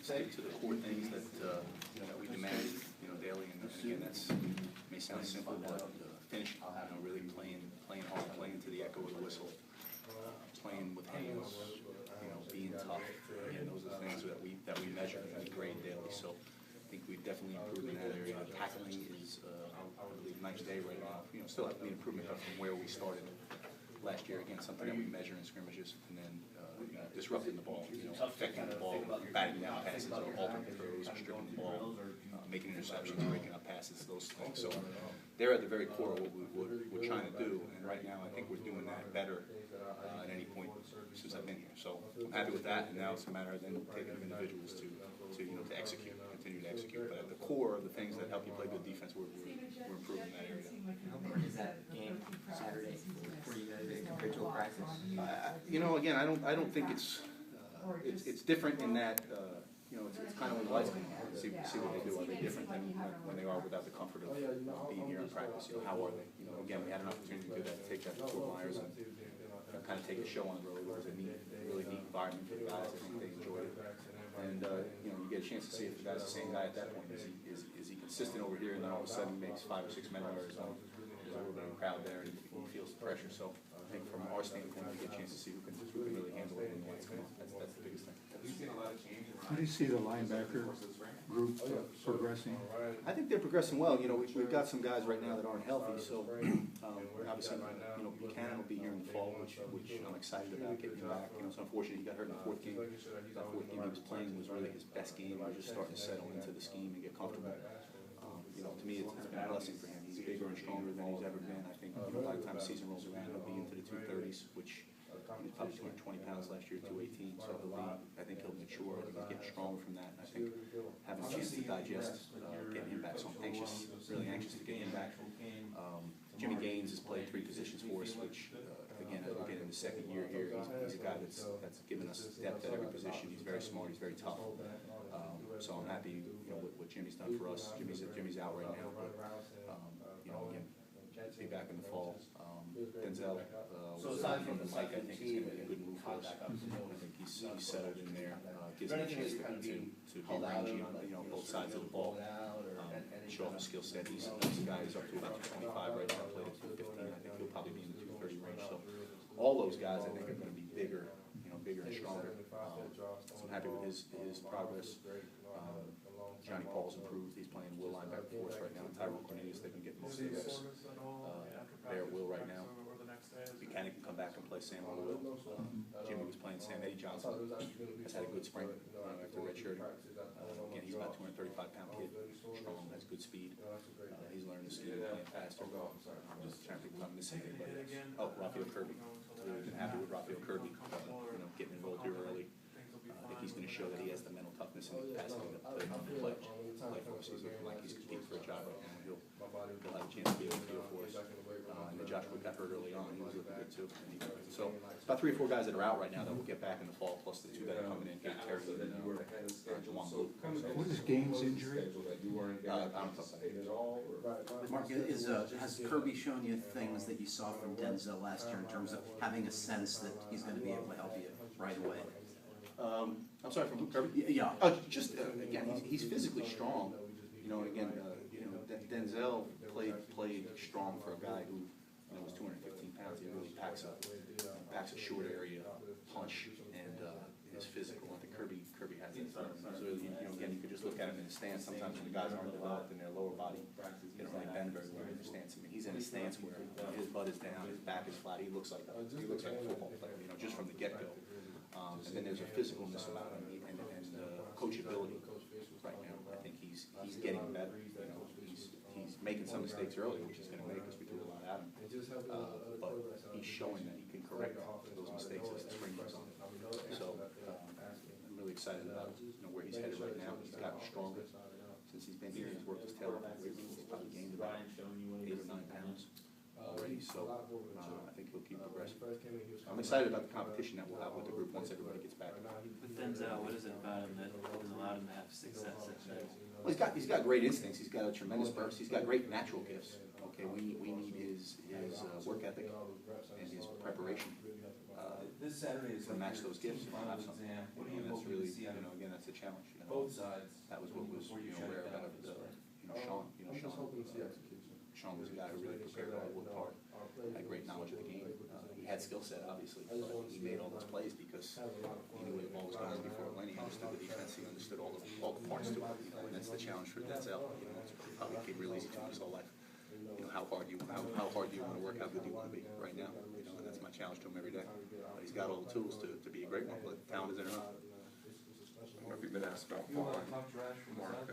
stick to the core things that that we demand, daily. And again, that's may sound simple, but finishing, really playing hard, playing to the echo of the whistle, playing with hands, being tough. Again, those are the things that we measure and we grade daily. So I think we've definitely improved in that area. Tackling is, I believe, nice day right now. Still have to be an improvement from where we started last year. Again, something that we measure in scrimmages, and then disrupting the ball, affecting the ball, batting down passes, or alternate throws, or stripping the ball, making interceptions, breaking up passes, those things. So they're at the very core of what we're trying to do, and right now I think we're doing that better at any point since I've been here. So I'm happy with that, and now it's a matter of then taking individuals to execute, continue to execute. But at the core of the things that help you play good defense, we're improving that area. How important is that game Saturday for you guys compared to a practice? Again, I don't think it's different in that it's kind of when the lights come on. See what they do. Are they different than when they are without the comfort of being here in practice? How are they? Again, we had an opportunity to do that, take that to Fort Myers and kind of take a show on the road. It was a really neat environment for the guys. I think they enjoyed it. And you get a chance to see if the guy's the same guy at that point. Is he consistent over here, and then all of a sudden he makes 5 or 6 men errors? There's a little bit of a crowd there, and he feels the pressure. So I think from our standpoint, we get a chance to see who can really handle it when the lights come on. That's the biggest thing. How do you see the linebacker group progressing? I think they're progressing well. We've got some guys right now that aren't healthy, so obviously, Buchanan will be here in the fall, which I'm excited about getting him back. It's unfortunate he got hurt in the fourth game. The fourth game he was playing was really his best game. He was just starting to settle into the scheme and get comfortable. To me, it's been a blessing for him. He's bigger and stronger than he's ever been. I think by the time the season rolls around, he'll be into the 230s, which he was probably 220 pounds last year, 218. So I think he'll mature. I think he's getting stronger from that. And I think having a chance to digest getting him back. So I'm really anxious to get him back. Jimmy Gaines has played 3 positions for us, which again, as we get in the second year here, he's a guy that's given us depth at every position. He's very smart. He's very tough. So I'm happy, what Jimmy's done for us. Jimmy's out right now, but again, be back in the fall. Denzel, from the Mike, I think is going to be a good move for us. I think he's settled in there. Gives him a chance to be rangy on both sides of the ball. Show off his skill set. He's a guy who's up to about 225 right now. Played at 215. I think he'll probably be in the 230 range. So all those guys, I think, are going to be bigger and stronger. So I'm happy with his progress. Johnny Paul's improved. He's playing Will linebacker for us right now. Tyrone Cornelius, they've been getting most of the reps there at Will right now. Buchanan can come back and play Sam on Will. Jimmy was playing Sam. Eddie Johnson has had a good spring after redshirting. Again, he's about 235-pound kid, strong, has good speed. He's learning the skill of playing faster. I'm just trying to think if I'm missing anybody else. Oh, Rafael Kirby. Really been happy with Rafael Kirby, getting involved here early. I think he's going to show that he has the mental toughness and the capacity to play for us. He's looking like he's competing for a job right now. He'll have a chance to be able to deal for us. And then Josh Wood got hurt early on. He was looking good too. So it's about 3 or 4 guys that are out right now that will get back in the fall, plus the 2 that are coming in, Terry and Jawan Blue. What is Gaines' injury? Mark, has Kirby shown you things that you saw from Denzel last year in terms of having a sense that he's going to be able to help you right away? I'm sorry, from Kirby? Yeah. Just again, he's physically strong. Again, Denzel played strong for a guy who was 215 pounds. He really packs a short area punch and is physical. I think Kirby has it. So again, you could just look at him in his stance. Sometimes when the guys aren't developed in their lower body, they don't really bend very well in their stance. I mean, he's in a stance where his butt is down, his back is flat. He looks like a football player, just from the get-go. And then there's a physicalness about him and coachability right now. I think he's getting better. He's making some mistakes early, which he's going to make because we threw a lot at him. But he's showing that he can correct those mistakes as the spring goes on. So I'm really excited about where he's headed right now. He's gotten stronger since he's been here. He's worked his tail off. He's probably gained about 8 or 9 pounds already. So I think he'll keep progressing. I'm excited about the competition that we'll have with the group once everybody gets back. With Denzel, what is it about him that has allowed him to have success at that? Well, he's got great instincts. He's got a tremendous burst. He's got great natural gifts. Okay, we need his work ethic and his preparation this Saturday is to match those gifts. And that's really, again, that's a challenge. challenge. You know? Both sides. That was what was, rare about Sean. Sean was a guy who really prepared hard, worked hard, had great knowledge of the game. He had skill set, obviously, but he made all those plays because he knew where the ball was going before it went. He understood the defense. He understood all the parts to it. And that's the challenge for Denzel. It's probably a kid real easy to his whole life. How hard do you want to work? How good do you want to be right now? And that's my challenge to him every day. He's got all the tools to be a great one, but talent isn't enough. I don't know if you've been asked about Vaughn, Mark,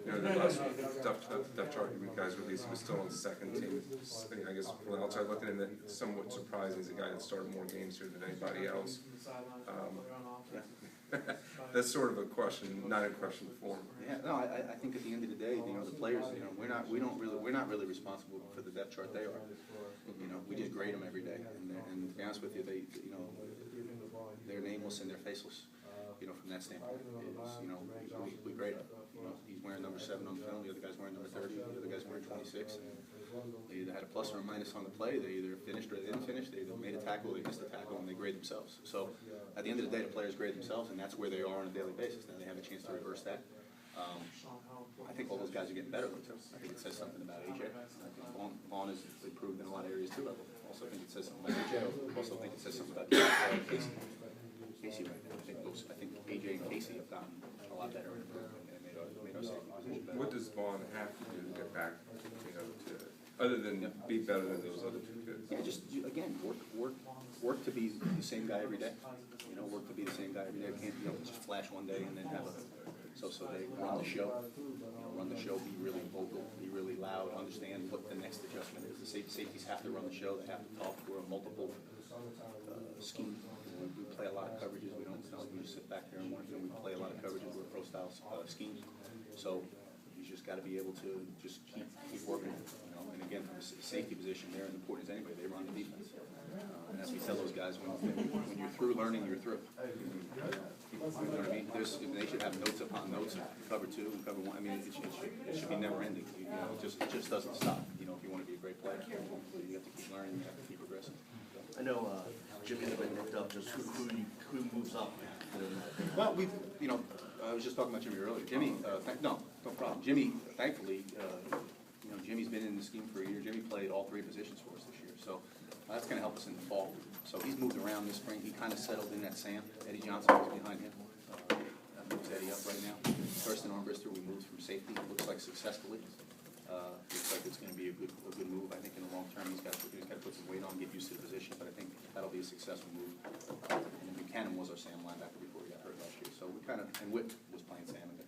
the last depth chart you guys released, he was still on the second team. I guess from the outside looking in, that somewhat surprising. He's a guy that started more games here than anybody else. That's sort of a question, not a question form. Yeah, no, I think at the end of the day, the players, we're not really responsible for the depth chart. They are. We just grade them every day, and to be honest with you, they're nameless and they're faceless. From that standpoint, we grade him. He's wearing number 7 on the film. The other guy's wearing number 30. The other guy's wearing 26. They either had a plus or a minus on the play. They either finished or they didn't finish. They either made a tackle, or they missed a tackle, and they grade themselves. So at the end of the day, the players grade themselves, and that's where they are on a daily basis. Now they have a chance to reverse that. I think all those guys are getting better though too. I think it says something about AJ. I think Vaughn has improved in a lot of areas too. I also think it says something about AJ. I also think it says something about Casey right now. I think AJ and Casey have gotten a lot better and made our safety position better. What does Vaughn have to do to get back, other than be better than those other two kids? Yeah, just again, work to be the same guy every day. Work to be the same guy every day. Can't just flash one day and then have a so they run the show. Run the show. Be really vocal. Be really loud. Understand what the next adjustment is. The safeties have to run the show. They have to talk. We're a multiple scheme. We play a lot of coverages. We don't just sit back there and watch them. We play a lot of coverages. We're a pro style scheme. So you just got to be able to just keep working. And again, from a safety position, they're as important as anybody. They run the defense. And as we tell those guys, when you're through learning, you're through. You know what I mean? They should have notes upon notes, cover 2 and cover 1. I mean, it should be never ending. It just doesn't stop. If you want to be a great player, you have to keep learning. You have to keep progressing. I know Jimmy has been nicked up. Just who moves up? Well, I was just talking about Jimmy earlier. Jimmy, no problem. Jimmy, thankfully, Jimmy's been in the scheme for a year. Jimmy played all 3 positions for us this year, so that's going to help us in the fall. So he's moved around this spring. He kind of settled in that Sam. Eddie Johnson was behind him. That moves Eddie up right now. Thurston Armbrister, we moved from safety. It looks like successfully. Looks like it's going to be a good move. I think in the long term he's got to put some weight on, get used to the position. But I think that'll be a successful move. And Buchanan was our Sam linebacker before he got hurt last year. So we and Whit was playing Sam and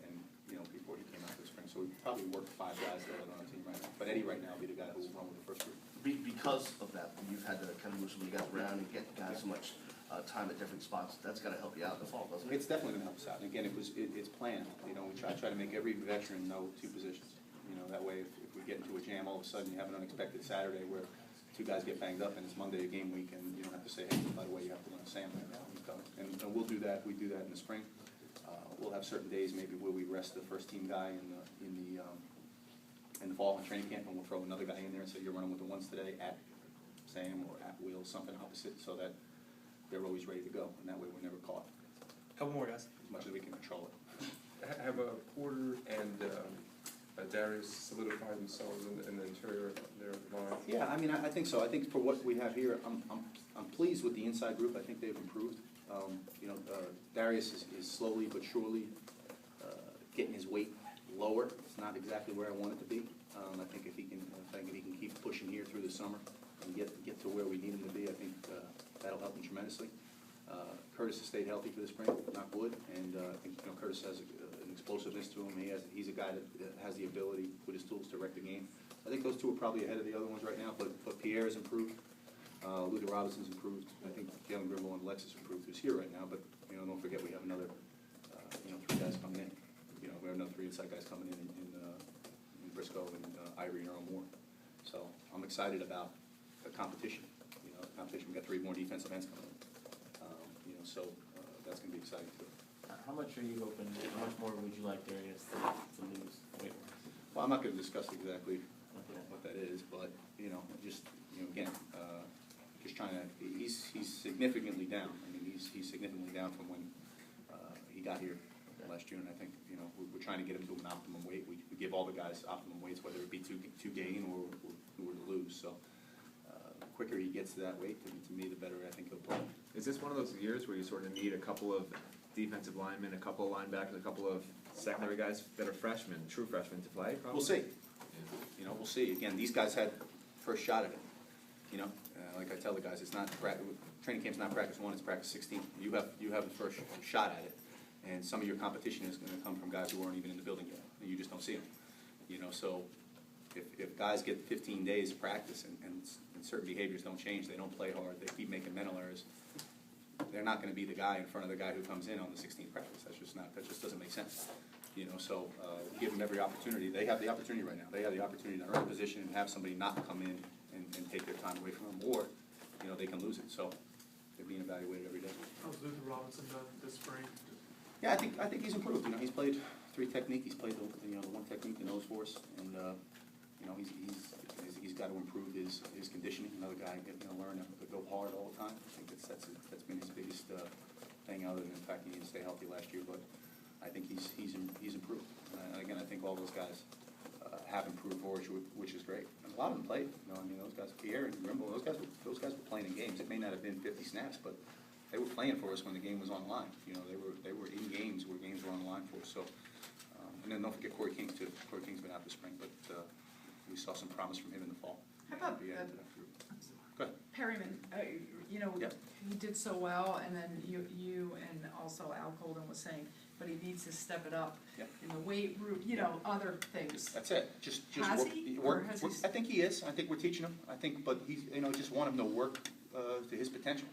before he came out this spring. So we probably worked 5 guys that are on the team right now. But Eddie right now will be the guy who will run with the first group. Because of that, you've had to kind of move some of you guys around and get guys so much time at different spots. That's got to help you out in the fall, doesn't it? It's definitely going to help us out. And again, it's planned. We try to make every veteran know 2 positions. That way, if we get into a jam, all of a sudden you have an unexpected Saturday where 2 guys get banged up and it's Monday a game week, and you don't have to say, hey, by the way, you have to learn Sam right now. He's coming. And we'll do that. We do that in the spring. We'll have certain days maybe where we rest the first team guy in the fall in training camp, and we'll throw another guy in there and say you're running with the ones today at Sam or at Will, something opposite, so that they're always ready to go, and that way we're never caught. Couple more guys. As much as we can control it. Have Porter and Darius solidified themselves in the interior of their line? Yeah, I mean, I think so. I think for what we have here, I'm pleased with the inside group. I think they've improved. Darius is slowly but surely getting his weight lower. It's not exactly where I want it to be. I think if he can keep pushing here through the summer and get to where we need him to be, I think that'll help him tremendously. Curtis has stayed healthy for the spring, knock wood, and I think Curtis has an explosiveness to him. He's a guy that has the ability with his tools to wreck the game. I think those 2 are probably ahead of the other ones right now, but Pierre has improved. Luther Robinson's improved. I think Jalen Grimble and Alexis improved, who's here right now, but don't forget we have another 3 guys coming in. We have another 3 inside guys coming in Briscoe and Ivory and Earl Moore. So I'm excited about the competition. We got 3 more defensive ends coming in. So that's going to be exciting too. How much are you hoping? How much more would you like Darius to lose weight? Well, I'm not going to discuss exactly what that is, but again, just trying to. He's significantly down. I mean, he's significantly down from when he got here last year, and I think, you know, we're trying to get him to an optimum weight. We give all the guys optimum weights, whether it be to gain or to lose. So the quicker he gets to that weight, to me, the better I think he'll play. Is this one of those years where you sort of need a couple of defensive linemen, a couple of linebackers, a couple of secondary guys that are freshmen, true freshmen to play? Probably? We'll see. You know, we'll see. Again, these guys had first shot at it. You know, like I tell the guys, it's not training camp's not practice 1, it's practice 16. You have the first shot at it, and some of your competition is going to come from guys who aren't even in the building yet, and you just don't see them. You know, so if guys get 15 days of practice and certain behaviors don't change, they don't play hard, they keep making mental errors, they're not going to be the guy in front of the guy who comes in on the 16th practice. That just doesn't make sense. You know, so give them every opportunity. They have the opportunity right now. They have the opportunity to earn a position and have somebody not come in and take their time away from them, or, you know, they can lose it. So they're being evaluated every day. How's Luther Robinson done this spring? Yeah, I think he's improved. You know, he's played 3 technique. He's played the 1 technique, the nose force, and you know, he's got to improve his conditioning. Another guy getting to learn to go hard all the time. I think that's been his biggest thing, other than the fact he didn't stay healthy last year. But I think he's improved. And again, I think all those guys have improved for us, which is great. And a lot of them played. You know, I mean, those guys, Pierre and Grimble, those guys were playing in games. It may not have been 50 snaps, but they were playing for us when the game was on the line. You know, they were in games where games were on the line for us. So, and then don't forget Corey Kings too. Corey King's been out this spring, but we saw some promise from him in the fall. How about Go ahead. Perryman? You know, Yep. he did so well, and then you and also Al Colden was saying, but he needs to step it up Yep. in the weight room. You know, other things. That's it. Just Has work. he? Work. Or has Work. he- I think he is. I think we're teaching him. I think, but he's, you know, just want him to work to his potential.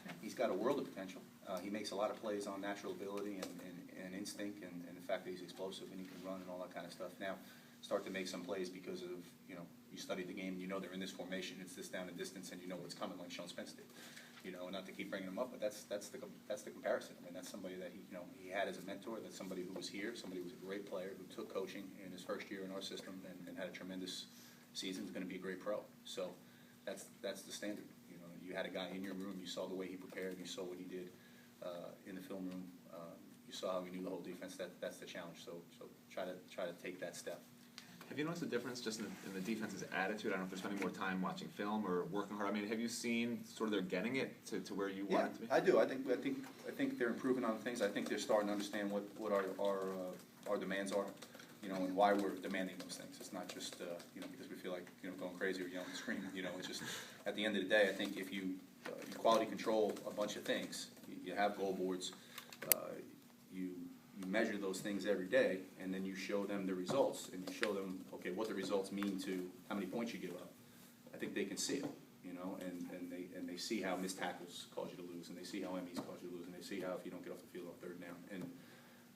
Okay. He's got a world of potential. He makes a lot of plays on natural ability and instinct, and the fact that he's explosive and he can run and all that kind of stuff. Now, start to make some plays because of, you know, you studied the game, you know they're in this formation, it's this down and distance, and you know what's coming, like Sean Spence did. You know, and not to keep bringing him up, but that's the comparison. I mean, that's somebody that he had as a mentor. That's somebody who was here, somebody who was a great player, who took coaching in his first year in our system and had a tremendous season. Is going to be a great pro. So that's the standard. You know, you had a guy in your room. You saw the way he prepared. You saw what he did in the film room. You saw how he knew the whole defense. That's the challenge. So try to take that step. Have you noticed a difference just in the defense's attitude? I don't know if they're spending more time watching film or working hard. I mean, have you seen sort of they're getting it to where you want it to be? I do. I think they're improving on things. I think they're starting to understand what our demands are, you know, and why we're demanding those things. It's not just you know, because we feel like, you know, going crazy or yelling and screaming. You know, it's just at the end of the day, I think if you quality control a bunch of things, you have goal boards, you measure those things every day, and then you show them the results, and you show them, okay, what the results mean to how many points you give up. I think they can see it, you know, and they see how missed tackles cause you to lose, and they see how MEs cause you to lose, and they see how if you don't get off the field on 3rd down. And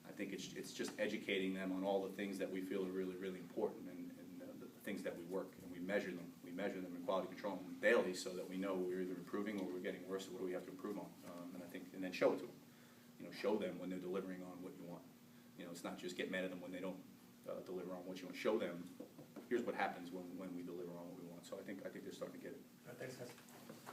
I think it's just educating them on all the things that we feel are really, really important, and the things that we work, and we measure them. We measure them in quality control daily, so that we know we're either improving or we're getting worse, or what do we have to improve on. And then show it to them. You know, show them when they're delivering on what you want. You know, it's not just get mad at them when they don't deliver on what you want. Show them, here's what happens when we deliver on what we want. So I think they're starting to get it. Thanks, guys.